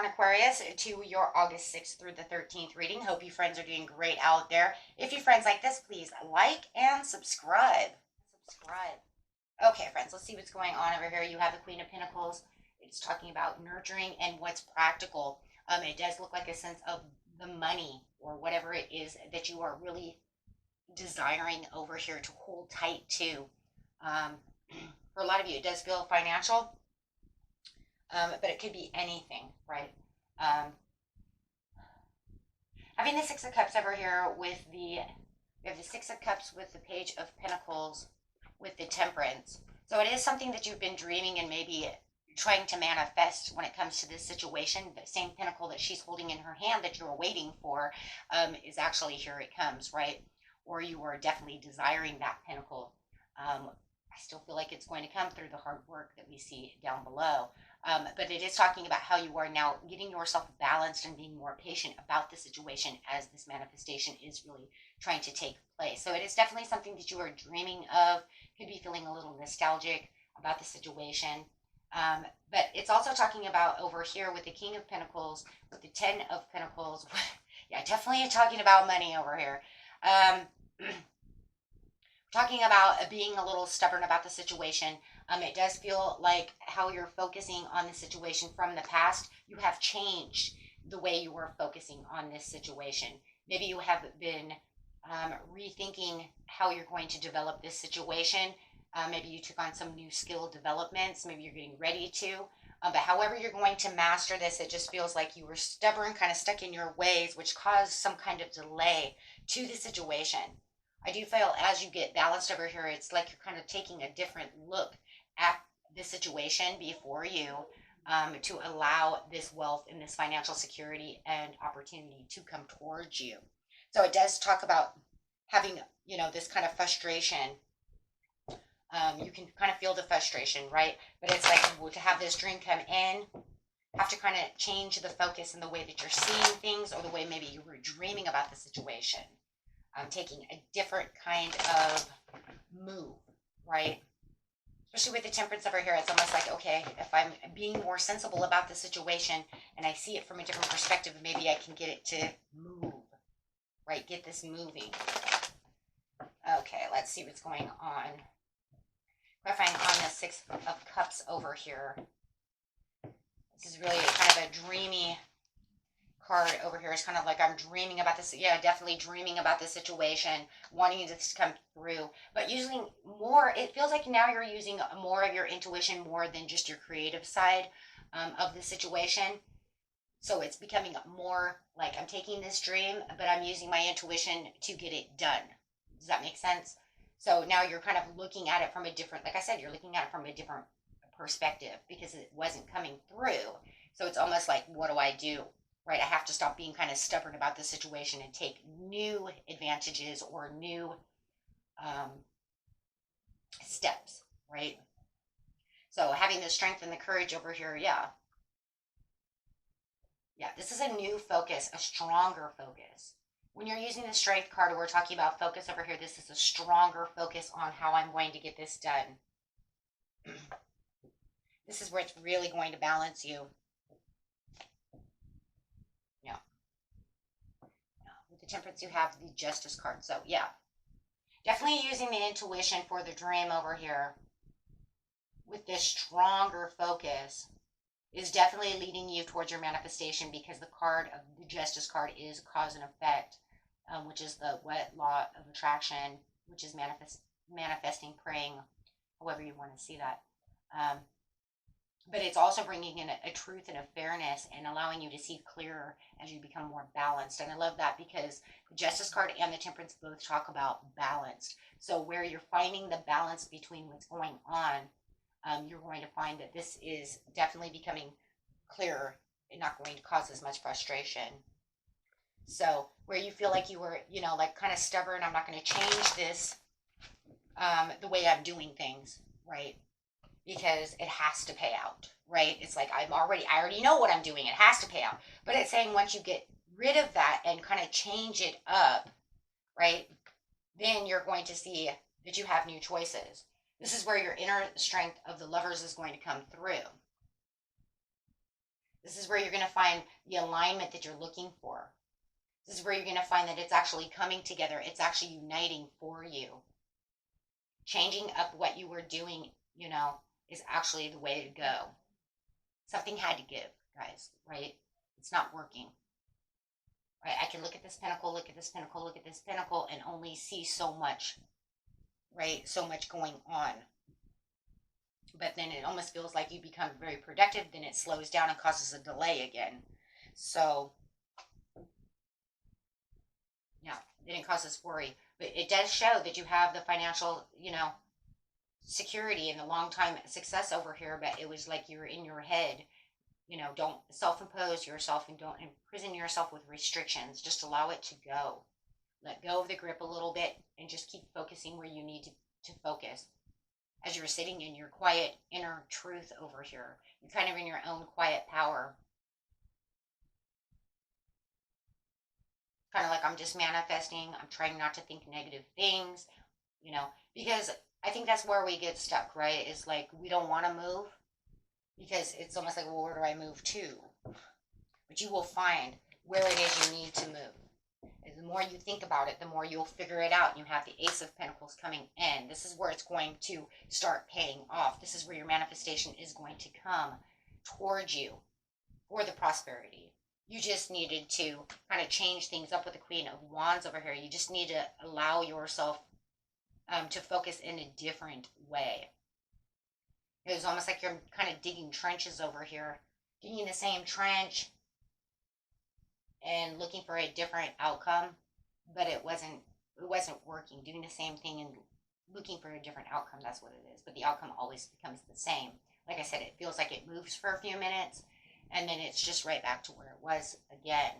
Aquarius, to your August 6th through the 13th reading. Hope you friends are doing great out there. If you friends like this, please like and subscribe. Okay, friends, let's see what's going on over here. You have the Queen of Pentacles. It's talking about nurturing and what's practical. It does look like a sense of the money or whatever it is that you are really desiring over here to hold tight to. Um, for a lot of you, it does feel financial. But it could be anything, right? Having the Six of Cups over here with we have the Six of Cups with the Page of Pentacles with the Temperance. So it is something that you've been dreaming and maybe trying to manifest when it comes to this situation. The same pentacle that she's holding in her hand that you're waiting for is actually here it comes, right? Or you are definitely desiring that pentacle. I still feel like it's going to come through the hard work that we see down below. But it is talking about how you are now getting yourself balanced and being more patient about the situation as this manifestation is really trying to take place. So it is definitely something that you are dreaming of, could be feeling a little nostalgic about the situation. But it's also talking about over here with the King of Pentacles, with the Ten of Pentacles. Yeah, definitely talking about money over here. Talking about being a little stubborn about the situation. It does feel like how you're focusing on the situation from the past, you have changed the way you were focusing on this situation. Maybe you have been rethinking how you're going to develop this situation. Maybe you took on some new skill developments. Maybe you're getting ready to. But however you're going to master this, it just feels like you were stubborn, kind of stuck in your ways, which caused some kind of delay to the situation. I do feel as you get balanced over here, it's like you're kind of taking a different look at the situation before you to allow this wealth and this financial security and opportunity to come towards you. So it does talk about having, this kind of frustration. You can kind of feel the frustration, right? But it's like to have this dream come in, have to kind of change the focus in the way that you're seeing things or the way maybe you were dreaming about the situation. Taking a different kind of move, right? Especially with the Temperance over here, it's almost like, okay, if I'm being more sensible about the situation and I see it from a different perspective, maybe I can get it to move, right? Get this moving. Okay, let's see what's going on. Clarifying on the Six of Cups over here. This is really kind of a dreamy card over here. Is kind of like I'm dreaming about this. Yeah, definitely dreaming about the situation, wanting this to come through. But using more, it feels like now you're using more of your intuition more than just your creative side of the situation. So it's becoming more like I'm taking this dream, but I'm using my intuition to get it done. Does that make sense? So now you're kind of looking at it from a different, like I said, you're looking at it from a different perspective because it wasn't coming through. So it's almost like, what do I do? Right, I have to stop being kind of stubborn about the situation and take new advantages or new steps, right? So having the strength and the courage over here, yeah, this is a new focus, a stronger focus. When you're using the strength card, or we're talking about focus over here, this is a stronger focus on how I'm going to get this done. This is where it's really going to balance you. Temperance, you have the Justice card. So yeah, definitely using the intuition for the dream over here with this stronger focus is definitely leading you towards your manifestation, because the card of the Justice card is cause and effect, which is the law of attraction, which is manifesting, praying, however you want to see that. But it's also bringing in a truth and a fairness and allowing you to see clearer as you become more balanced. And I love that because the Justice card and the Temperance both talk about balanced. So where you're finding the balance between what's going on, you're going to find that this is definitely becoming clearer and not going to cause as much frustration. So where you feel like you were, like kind of stubborn, I'm not going to change this, the way I'm doing things, right? Because it has to pay out, right? It's like I already know what I'm doing. It has to pay out. But it's saying once you get rid of that and kind of change it up, right, then you're going to see that you have new choices. This is where your inner strength of the Lovers is going to come through. This is where you're going to find the alignment that you're looking for. This is where you're going to find that it's actually coming together. It's actually uniting for you. Changing up what you were doing, is actually the way to go. Something had to give, guys, right? It's not working. Right? I can look at this pinnacle, look at this pinnacle, look at this pinnacle, and only see so much, right? So much going on. But then it almost feels like you become very productive, then it slows down and causes a delay again. So, yeah, then it causes worry. But it does show that you have the financial, security and the long time success over here, but it was like you were in your head. Don't self-impose yourself and don't imprison yourself with restrictions. Just allow it to go. Let go of the grip a little bit and just keep focusing where you need to focus. As you're sitting in your quiet inner truth over here, you're kind of in your own quiet power. Kind of like, I'm just manifesting. I'm trying not to think negative things, because I think that's where we get stuck, right? Is like, we don't want to move because it's almost like, well, where do I move to? But you will find where it is you need to move. And the more you think about it, the more you'll figure it out. You have the Ace of Pentacles coming in. This is where it's going to start paying off. This is where your manifestation is going to come towards you for the prosperity. You just needed to kind of change things up with the Queen of Wands over here. You just need to allow yourself to focus in a different way. It was almost like you're kind of digging trenches over here, digging the same trench and looking for a different outcome, but it wasn't working. Doing the same thing and looking for a different outcome, that's what it is. But the outcome always becomes the same. Like I said, it feels like it moves for a few minutes, and then it's just right back to where it was again,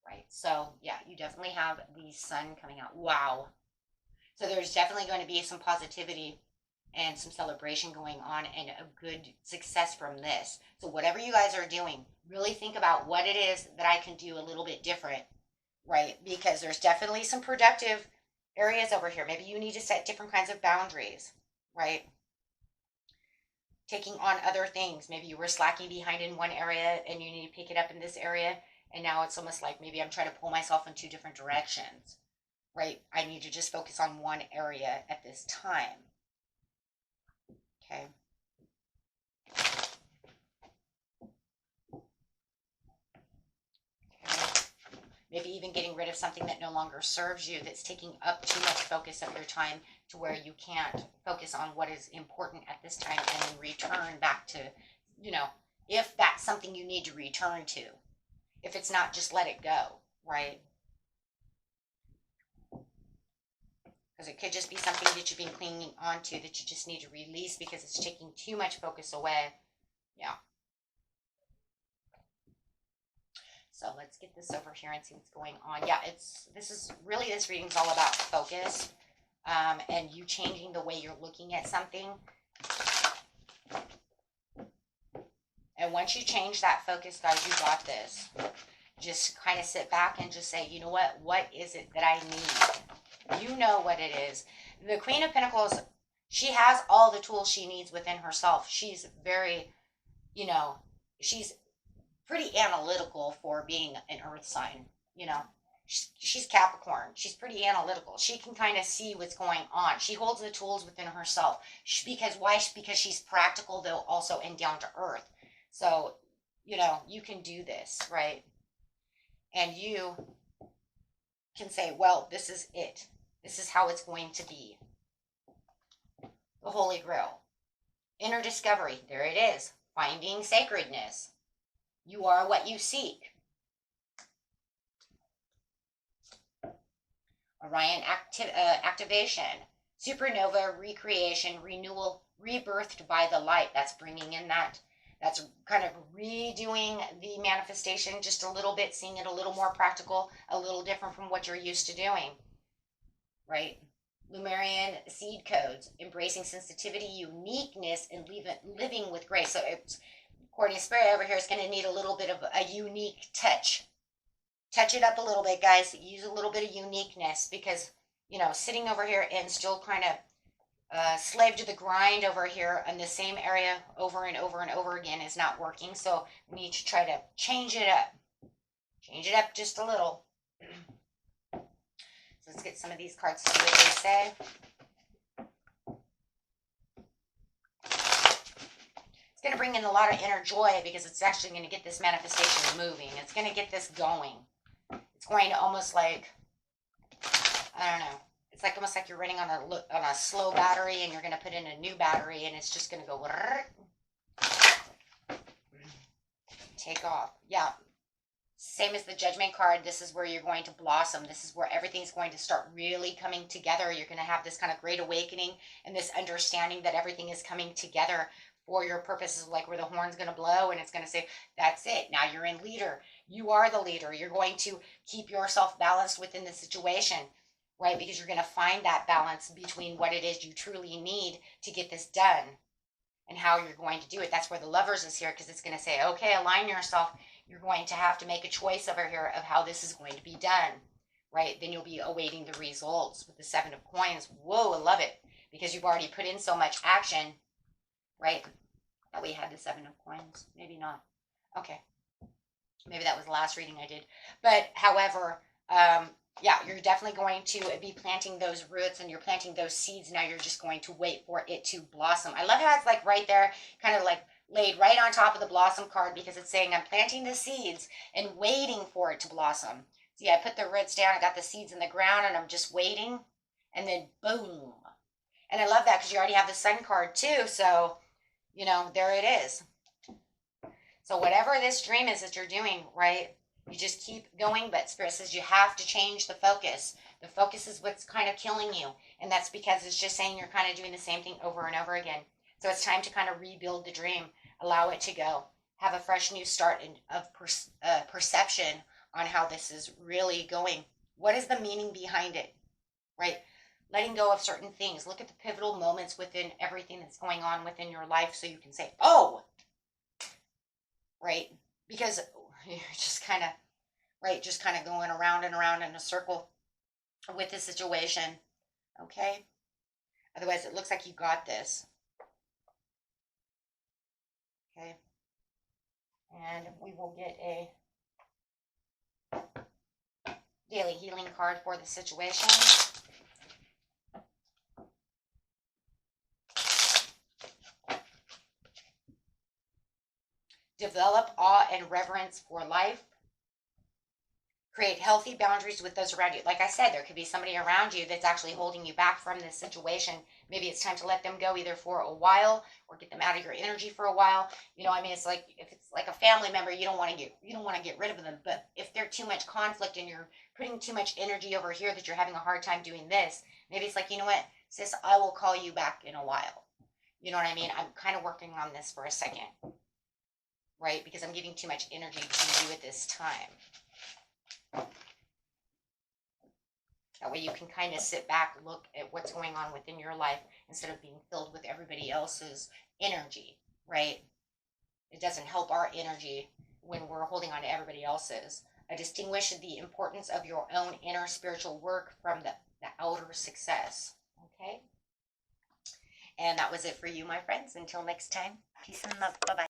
right? So, yeah, you definitely have the sun coming out. Wow. So there's definitely going to be some positivity and some celebration going on and a good success from this. So whatever you guys are doing, really think about what it is that I can do a little bit different, right? Because there's definitely some productive areas over here. Maybe you need to set different kinds of boundaries, right? Taking on other things. Maybe you were slacking behind in one area and you need to pick it up in this area. And now it's almost like maybe I'm trying to pull myself in two different directions, right? I need to just focus on one area at this time. Okay. Maybe even getting rid of something that no longer serves you, that's taking up too much focus of your time to where you can't focus on what is important at this time and then return back to, if that's something you need to return to. If it's not, just let it go, right? Because it could just be something that you've been clinging on to that you just need to release because it's taking too much focus away. Yeah. So let's get this over here and see what's going on. Yeah, this reading's all about focus, and you changing the way you're looking at something. And once you change that focus, guys, you got this. Just kind of sit back and just say, you know what is it that I need? You know what it is. The Queen of Pentacles, she has all the tools she needs within herself. She's very, she's pretty analytical for being an earth sign, She's Capricorn. She's pretty analytical. She can kind of see what's going on. She holds the tools within herself. Why? Because she's practical, though, also, and down to earth. So, you can do this, right? And you can say, well, this is it. This is how it's going to be. The Holy Grail. Inner discovery. There it is. Finding sacredness. You are what you seek. Orion activation. Supernova recreation, renewal, rebirthed by the light. That's bringing in that. That's kind of redoing the manifestation just a little bit, seeing it a little more practical, a little different from what you're used to doing. Right? Lemurian seed codes, embracing sensitivity, uniqueness, and living with grace. So it's, according to Spirit over here, it's going to need a little bit of a unique touch. Touch it up a little bit, guys. Use a little bit of uniqueness because, sitting over here and still kind of slave to the grind over here in the same area over and over and over again is not working. So we need to try to change it up. Change it up just a little. So let's get some of these cards to see what they say. It's going to bring in a lot of inner joy because it's actually going to get this manifestation moving. It's going to get this going. It's going to almost like, I don't know. It's like almost like you're running on a slow battery and you're going to put in a new battery and it's just going to go take off. Yeah. Same as the Judgment card. This is where you're going to blossom. This is where everything's going to start really coming together. You're going to have this kind of great awakening and this understanding that everything is coming together for your purposes, like where the horn's going to blow and it's going to say, that's it. Now you're in leader. You are the leader. You're going to keep yourself balanced within the situation. Right? Because you're going to find that balance between what it is you truly need to get this done and how you're going to do it. That's where the Lovers is here, because it's going to say, okay, align yourself. You're going to have to make a choice over here of how this is going to be done. Right? Then you'll be awaiting the results with the 7 of Coins. Whoa, I love it. Because you've already put in so much action. Right? I thought we had the 7 of Coins. Maybe not. Okay. Maybe that was the last reading I did. But, however, yeah, you're definitely going to be planting those roots and you're planting those seeds. Now you're just going to wait for it to blossom. I love how it's like right there, kind of like laid right on top of the blossom card, because it's saying I'm planting the seeds and waiting for it to blossom. See, I put the roots down, I got the seeds in the ground and I'm just waiting, and then boom. And I love that because you already have the Sun card too. So, you know, there it is. So whatever this dream is that you're doing, right? You just keep going, but Spirit says you have to change the focus. The focus is what's kind of killing you. And that's because it's just saying you're kind of doing the same thing over and over again. So it's time to kind of rebuild the dream. Allow it to go. Have a fresh new start of perception on how this is really going. What is the meaning behind it, right? Letting go of certain things. Look at the pivotal moments within everything that's going on within your life so you can say, oh, right? Because you're just kind of, right, just kind of going around and around in a circle with the situation, okay? Otherwise, it looks like you got this, okay? And we will get a daily healing card for the situation. Develop awe and reverence for life. Create healthy boundaries with those around you. Like I said, there could be somebody around you that's actually holding you back from this situation. Maybe it's time to let them go either for a while or get them out of your energy for a while. You know, I mean, it's like if it's like a family member, you don't want to get rid of them. But if they're too much conflict and you're putting too much energy over here that you're having a hard time doing this, maybe it's like, you know what, sis, I will call you back in a while. You know what I mean? I'm kind of working on this for a second. Right? Because I'm giving too much energy to you at this time. That way you can kind of sit back, look at what's going on within your life instead of being filled with everybody else's energy, right? It doesn't help our energy when we're holding on to everybody else's. I distinguish the importance of your own inner spiritual work from the outer success, okay? And that was it for you, my friends. Until next time, peace and love. Bye-bye.